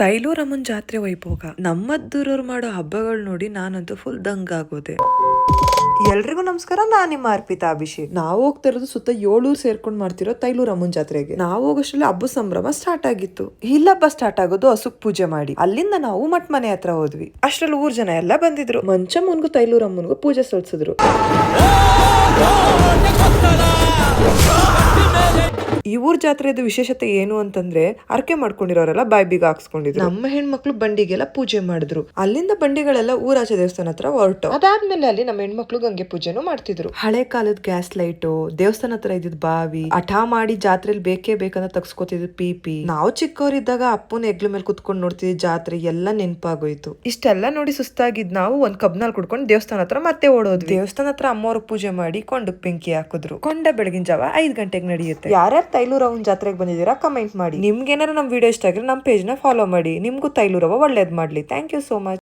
ತೈಲೂರಮ್ಮನ್ ಜಾತ್ರೆ ವೈಭೋಗ ನಮ್ಮದ್ದೂರವ್ರು ಮಾಡೋ ಹಬ್ಬಗಳು ನೋಡಿ ನಾನಂತೂ ಫುಲ್ ದಂಗಾಗೋದೆ. ಎಲ್ರಿಗೂ ನಮಸ್ಕಾರ, ನಾನ್ ನಿಮ್ಮ ಅರ್ಪಿತಾ ಅಭಿಷೇಕ್. ನಾವು ಹೋಗ್ತಿರೋದು ಸುತ್ತ 7 ಊರ್ ಸೇರ್ಕೊಂಡ್ ಮಾಡ್ತಿರೋ ತೈಲೂರಮ್ಮನ್ ಜಾತ್ರೆಗೆ. ನಾವು ಹೋಗೋಷ್ಟ್ರಲ್ಲಿ ಹಬ್ಬ ಸಂಭ್ರಮ ಸ್ಟಾರ್ಟ್ ಆಗಿತ್ತು. ಇಲ್ಲಬ್ಬ ಸ್ಟಾರ್ಟ್ ಆಗೋದು ಹಸುಕ್ ಪೂಜೆ ಮಾಡಿ. ಅಲ್ಲಿಂದ ನಾವು ಮಠ್ ಮನೆ ಹತ್ರ ಹೋದ್ವಿ. ಅಷ್ಟ್ರಲ್ಲಿ ಊರ್ ಜನ ಎಲ್ಲ ಬಂದಿದ್ರು. ಮಂಚಮ್ಮನ್ಗೂ ತೈಲೂರಮ್ಮನ್ಗೂ ಪೂಜೆ ಸಲ್ಲಿಸಿದ್ರು. ಈ ಊರ್ ಜಾತ್ರೆದು ವಿಶೇಷತೆ ಏನು ಅಂತಂದ್ರೆ ಅರ್ಕೆ ಮಾಡ್ಕೊಂಡಿರೋರೆಲ್ಲ ಬಾಯ್ ಬೀಗ ಹಾಕ್ಸ್ಕೊಂಡಿದ್ರು. ನಮ್ಮ ಹೆಣ್ಮಕ್ಳು ಬಂಡಿಗೆಲ್ಲ ಪೂಜೆ ಮಾಡಿದ್ರು. ಅಲ್ಲಿಂದ ಬಂಡಿಗಳೆಲ್ಲ ಊರಾಚೆ ದೇವಸ್ಥಾನ ಹತ್ರ ಹೊರಟು. ಅದಾದ್ಮೇಲೆ ಅಲ್ಲಿ ನಮ್ಮ ಹೆಣ್ಮಕ್ಳು ಗಂಗೆ ಪೂಜೆನೂ ಮಾಡ್ತಿದ್ರು. ಹಳೆ ಕಾಲದ ಗ್ಯಾಸ್ ಲೈಟು, ದೇವಸ್ಥಾನ ಹತ್ರ ಇದ್ದಿದ್ ಬಾವಿ, ಹಠ ಮಾಡಿ ಜಾತ್ರೆಲಿ ಬೇಕೇ ಬೇಕಂತ ತಗ್ಸ್ಕೊತಿದ್ ಪಿಪಿ. ನಾವು ಚಿಕ್ಕವರಿದ್ದಾಗ ಅಪ್ಪನ ಹೆಗ್ಲ ಮೇಲೆ ಕುತ್ಕೊಂಡ್ ನೋಡ್ತಿದ್ವಿ. ಜಾತ್ರೆ ಎಲ್ಲ ನೆನ್ಪಾಗೋಯ್ತು. ಇಷ್ಟೆಲ್ಲ ನೋಡಿ ಸುಸ್ತಾಗಿದ್ ನಾವು ಒಂದ್ ಕಬ್ನಾಲ್ ಕುಡ್ಕೊಂಡು ದೇವಸ್ಥಾನ ಹತ್ರ ಮತ್ತೆ ಓಡೋದ್ವಿ. ದೇವಸ್ಥಾನ ಹತ್ರ ಅಮ್ಮವ್ರ ಪೂಜೆ ಮಾಡಿ ಕೊಂಡಕ್ ಬೆಂಕಿ ಹಾಕಿದ್ರು. ಕೊಂಡ ಬೆಳಗಿನ ಜಾವ 5 ಗಂಟೆಗೆ ನಡೆಯುತ್ತೆ. ಯಾರ್ಯಾರು ತೈಲೂರವ್ವನ್ ಜಾತ್ರೆಗೆ ಬಂದಿದ್ದೀರಾ ಕಮೆಂಟ್ ಮಾಡಿ. ನಿಮ್ಗೇನಾರು ನಮ್ ವಿಡಿಯೋ ಇಷ್ಟ ಆಗಿದ್ರೆ ನಮ್ ಪೇಜ್ ನ ಫಾಲೋ ಮಾಡಿ. ನಿಮ್ಗೂ ತೈಲೂರವ್ವ ಒಳ್ಳೇದ್ ಮಾಡ್ಲಿ. Thank you so much.